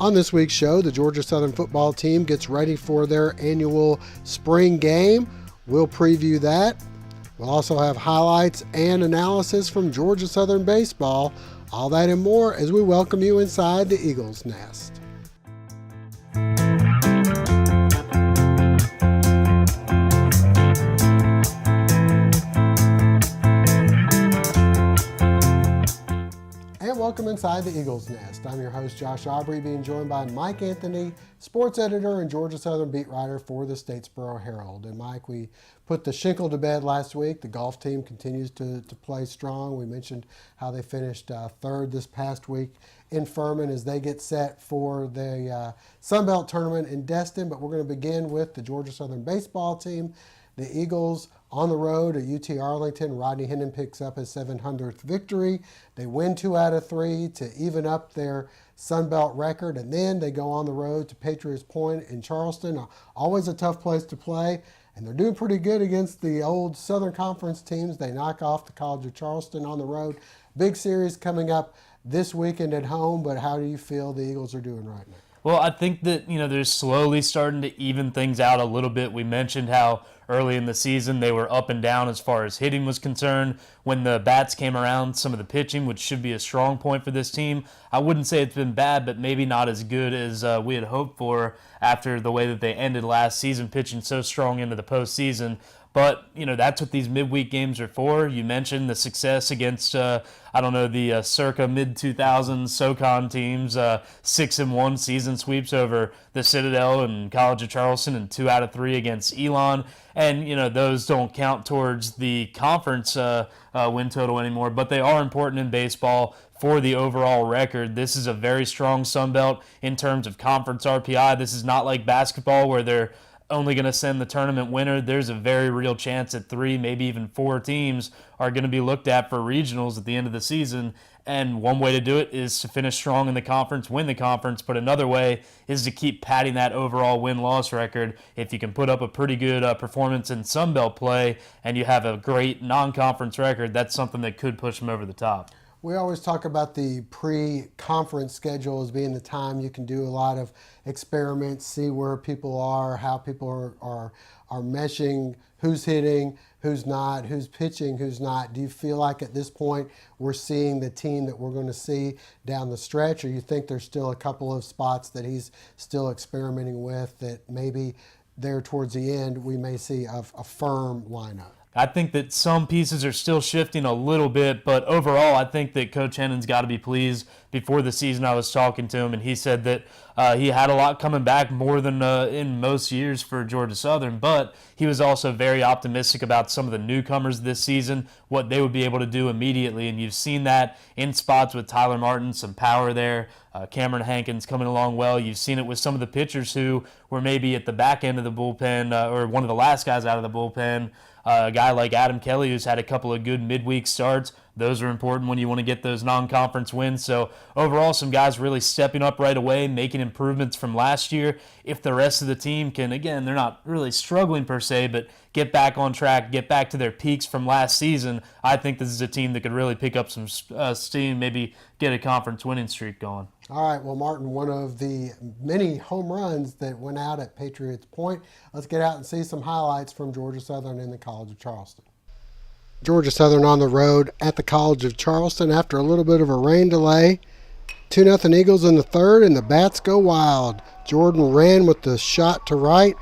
On this week's show, the Georgia Southern football team gets ready for their annual spring game. We'll preview that. We'll also have highlights and analysis from Georgia Southern baseball. All that and more as we welcome you inside the Eagles Nest. Welcome inside the Eagles Nest. I'm your host, Josh Aubrey, being joined by Mike Anthony, sports editor and Georgia Southern beat writer for the Statesboro Herald. And Mike, we put the Schinkel to bed last week. The golf team continues to play strong. We mentioned how they finished third this past week in Furman as they get set for the Sun Belt tournament in Destin. But we're going to begin with the Georgia Southern baseball team. The Eagles on the road at UT Arlington. Rodney Hendon picks up his 700th victory. They win 2 out of 3 to even up their Sun Belt record, and then they go on the road to Patriots Point in Charleston. Always a tough place to play, and they're doing pretty good against the old Southern Conference teams. They knock off the College of Charleston on the road. Big series coming up this weekend at home, but how do you feel the Eagles are doing right now? Well, I think that, they're slowly starting to even things out a little bit. We mentioned how early in the season they were up and down as far as hitting was concerned. When the bats came around, some of the pitching, which should be a strong point for this team, I wouldn't say it's been bad, but maybe not as good as we had hoped for after the way that they ended last season, pitching so strong into the postseason. But, that's what these midweek games are for. You mentioned the success against, the circa mid-2000s SoCon teams, 6-1 season sweeps over the Citadel and College of Charleston and 2 out of 3 against Elon. And, those don't count towards the conference win total anymore, but they are important in baseball for the overall record. This is a very strong Sun Belt in terms of conference RPI. This is not like basketball where they're only going to send the tournament winner. There's a very real chance that 3, maybe even 4 teams are going to be looked at for regionals at the end of the season. And one way to do it is to finish strong in the conference, win the conference, but another way is to keep padding that overall win-loss record. If you can put up a pretty good performance in Sun Belt play and you have a great non-conference record, that's something that could push them over the top. We always talk about the pre-conference schedule as being the time you can do a lot of experiments, see where people are, how people are meshing, who's hitting, who's not, who's pitching, who's not. Do you feel like at this point we're seeing the team that we're going to see down the stretch, or you think there's still a couple of spots that he's still experimenting with that maybe there towards the end we may see a firm lineup? I think that some pieces are still shifting a little bit, but overall I think that Coach Hennon's got to be pleased. Before the season I was talking to him, and he said that he had a lot coming back, more than in most years for Georgia Southern, but he was also very optimistic about some of the newcomers this season, what they would be able to do immediately, and you've seen that in spots with Tyler Martin, some power there. Cameron Hankins coming along well. You've seen it with some of the pitchers who were maybe at the back end of the bullpen or one of the last guys out of the bullpen. A guy like Adam Kelly who's had a couple of good midweek starts. Those are important when you want to get those non-conference wins. So overall, some guys really stepping up right away, making improvements from last year. If the rest of the team can, again, they're not really struggling per se, but get back on track, get back to their peaks from last season, I think this is a team that could really pick up some steam, maybe get a conference winning streak going. All right, well, Martin, one of the many home runs that went out at Patriots Point. Let's get out and see some highlights from Georgia Southern and the College of Charleston. Georgia Southern on the road at the College of Charleston after a little bit of a rain delay. 2-0 Eagles in the third, and the bats go wild. Jordan ran with the shot to right.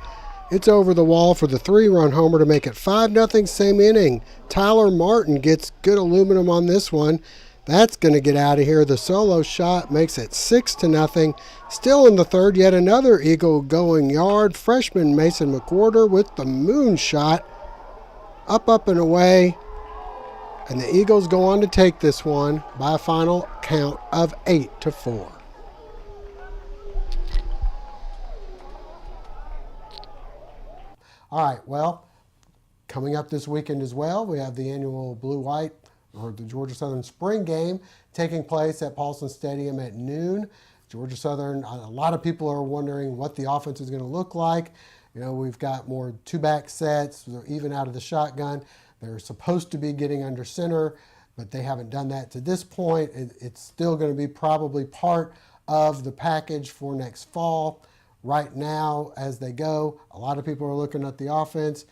It's over the wall for the 3-run homer to make it 5-0 same inning. Tyler Martin gets good aluminum on this one. That's going to get out of here. The solo shot makes it 6-0. Still in the third, yet another Eagle going yard. Freshman Mason McWhorter with the moon shot. Up and away. And the Eagles go on to take this one by a final count of 8-4. All right, well, coming up this weekend as well, we have the annual Blue-White, or the Georgia Southern Spring Game, taking place at Paulson Stadium at noon. Georgia Southern, a lot of people are wondering what the offense is going to look like. You know, we've got more two-back sets, even out of the shotgun. They're supposed to be getting under center, but they haven't done that to this point. It's still going to be probably part of the package for next fall. Right now, as they go, a lot of people are looking at the offense.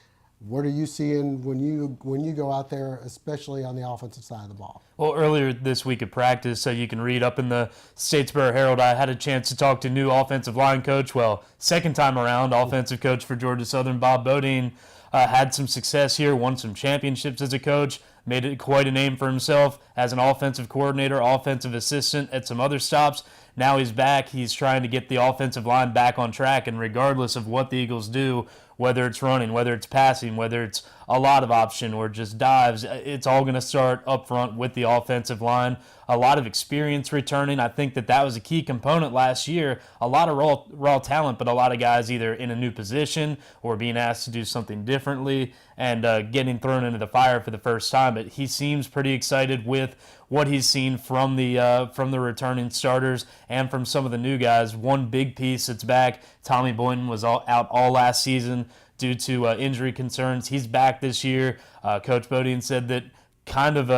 What are you seeing when you go out there, especially on the offensive side of the ball? Well, earlier this week at practice, so you can read up in the Statesboro Herald, I had a chance to talk to new offensive line coach. Well, second time around, offensive coach for Georgia Southern, Bob Bodine, had some success here, won some championships as a coach, made it quite a name for himself as an offensive coordinator, offensive assistant at some other stops. Now he's back. He's trying to get the offensive line back on track, and regardless of what the Eagles do, whether it's running, whether it's passing, whether it's a lot of option or just dives, it's all going to start up front with the offensive line. A lot of experience returning. I think that was a key component last year. A lot of raw talent, but a lot of guys either in a new position or being asked to do something differently and getting thrown into the fire for the first time. But he seems pretty excited with what he's seen from the returning starters and from some of the new guys. One big piece that's back, Tommy Boynton was out all last season due to injury concerns. He's back this year. Coach Bodine said that kind of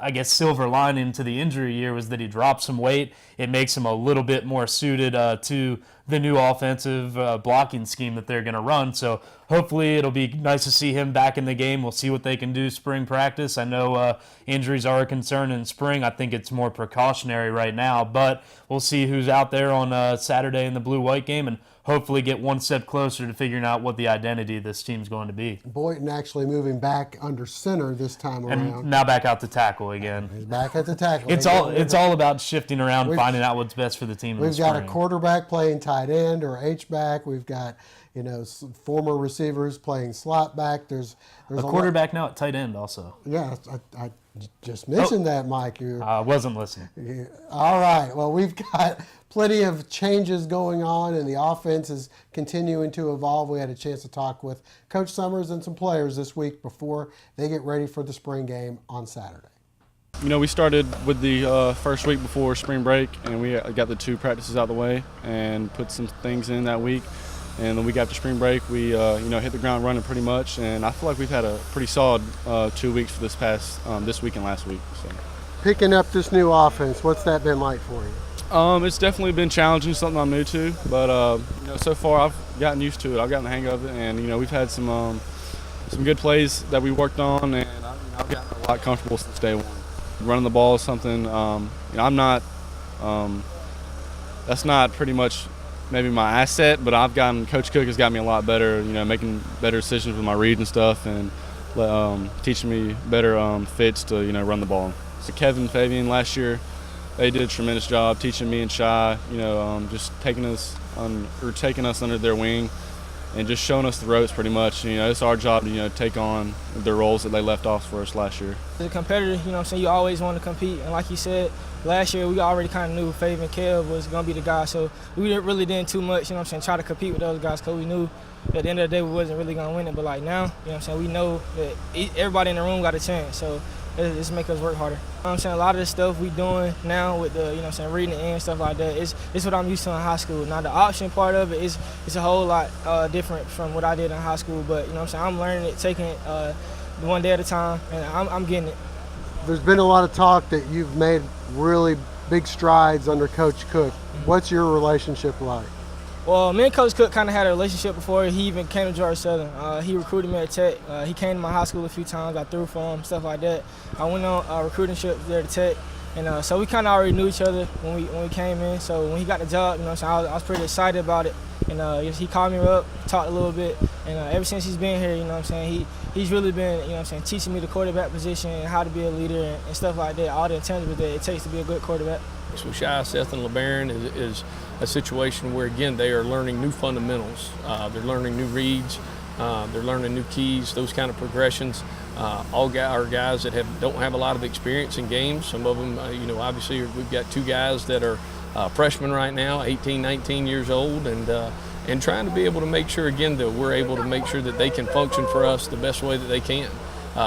I guess silver lining to the injury year was that he dropped some weight. It makes him a little bit more suited to the new offensive blocking scheme that they're going to run. So hopefully it'll be nice to see him back in the game. We'll see what they can do spring practice. I know injuries are a concern in spring. I think it's more precautionary right now, but we'll see who's out there on Saturday in the blue-white game and hopefully get one step closer to figuring out what the identity of this team's going to be. Boynton actually moving back under center this time around. And now back out to tackle again. He's back at the tackle. It's all about shifting around, finding out what's best for the team. We've got a quarterback playing tight end or H-back. We've got former receivers playing slot back. There's a quarterback now at tight end also. Yeah, I just mentioned that, Mike. I wasn't listening. All right. Well, we've got plenty of changes going on, and the offense is continuing to evolve. We had a chance to talk with Coach Summers and some players this week before they get ready for the spring game on Saturday. You know, we started with the first week before spring break, and we got the 2 practices out of the way and put some things in that week. And the week after spring break, we hit the ground running pretty much, and I feel like we've had a pretty solid 2 weeks for this week and last week. So. Picking up this new offense, what's that been like for you? It's definitely been challenging, something I'm new to, but so far I've gotten used to it. I've gotten the hang of it, and we've had some good plays that we worked on, and I've gotten a lot comfortable since day one. Running the ball is something I'm not. That's not pretty much maybe my asset, but Coach Cook has got me a lot better, making better decisions with my reads and stuff, and teaching me better fits to, run the ball. So Kevin and Fabian last year, they did a tremendous job teaching me and Shy, just taking us under their wing and just showing us the ropes pretty much. It's our job to, take on the roles that they left off for us last year. As a competitor, you always want to compete, and like you said, last year we already kind of knew Fav and Kev was going to be the guy, so we really didn't too much, try to compete with those guys because we knew at the end of the day we wasn't really going to win it. But like now, we know that everybody in the room got a chance, so it's make us work harder. A lot of the stuff we doing now with the, reading and stuff like that, it's what I'm used to in high school. Now the option part of it is a whole lot different from what I did in high school, but I'm learning it, taking it one day at a time, and I'm getting it. There's been a lot of talk that you've made really big strides under Coach Cook. What's your relationship like? Well, me and Coach Cook kind of had a relationship before he even came to Georgia Southern. He recruited me at Tech. He came to my high school a few times. I threw for him, stuff like that. I went on a recruiting trip there to Tech. And so we kind of already knew each other when we came in. So when he got the job, I was pretty excited about it. And he called me up, talked a little bit. And ever since he's been here, he's really been, teaching me the quarterback position and how to be a leader and stuff like that, all the intangibles that it takes to be a good quarterback. So Shy, Seth, and LeBaron is a situation where, again, they are learning new fundamentals. They're learning new reads. They're learning new keys, those kind of progressions. All are guys that don't have a lot of experience in games. Some of them, obviously we've got 2 guys that are freshmen right now, 18, 19 years old, and trying to be able to make sure, again, that we're able to make sure that they can function for us the best way that they can.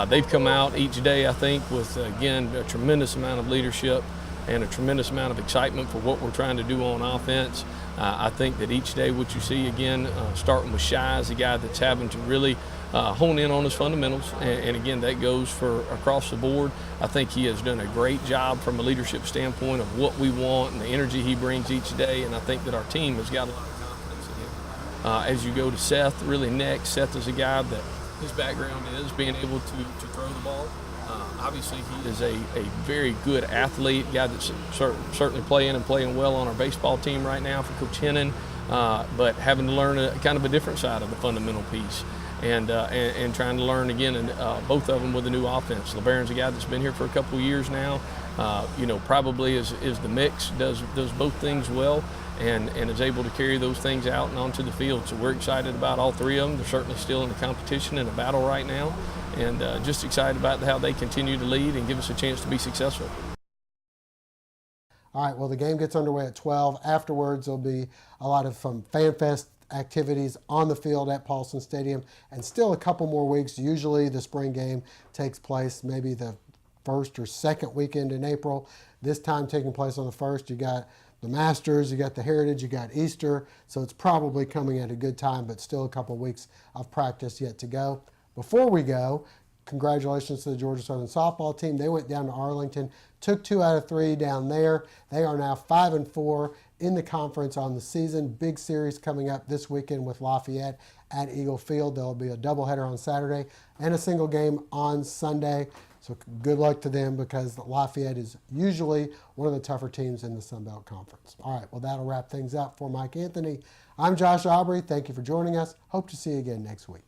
They've come out each day, I think, with, again, a tremendous amount of leadership. and a tremendous amount of excitement for what we're trying to do on offense. I think that each day what you see, again, starting with Shy is a guy that's having to really hone in on his fundamentals, and again, that goes for across the board. I think he has done a great job from a leadership standpoint of what we want and the energy he brings each day, and I think that our team has got a lot of confidence in him. As you go to Seth, really next, Seth is a guy that his background is being able to throw the ball. Obviously, he is a very good athlete, guy that's certainly playing well on our baseball team right now for Coach Hennon, but having to learn kind of a different side of the fundamental piece. And trying to learn again, and both of them with a new offense. LeBaron's a guy that's been here for a couple of years now. Probably is the mix, does both things well, and is able to carry those things out and onto the field. So we're excited about all three of them. They're certainly still in the competition and a battle right now, and just excited about how they continue to lead and give us a chance to be successful. All right, well, the game gets underway at 12. Afterwards, there'll be a lot of Fan Fest activities on the field at Paulson Stadium, and still a couple more weeks. Usually the spring game takes place maybe the first or second weekend in April. This time taking place on the 1st. You got the Masters, you got the Heritage, you got Easter, so it's probably coming at a good time, but still a couple weeks of practice yet to go. Before we go, congratulations to the Georgia Southern softball team. They went down to Arlington, took 2 out of 3 down there. They are now 5-4 in the conference on the season. Big series coming up this weekend with Lafayette at Eagle Field. There'll be a doubleheader on Saturday and a single game on Sunday. So good luck to them, because Lafayette is usually one of the tougher teams in the Sun Belt Conference. All right, well, that'll wrap things up for Mike Anthony. I'm Josh Aubrey. Thank you for joining us. Hope to see you again next week.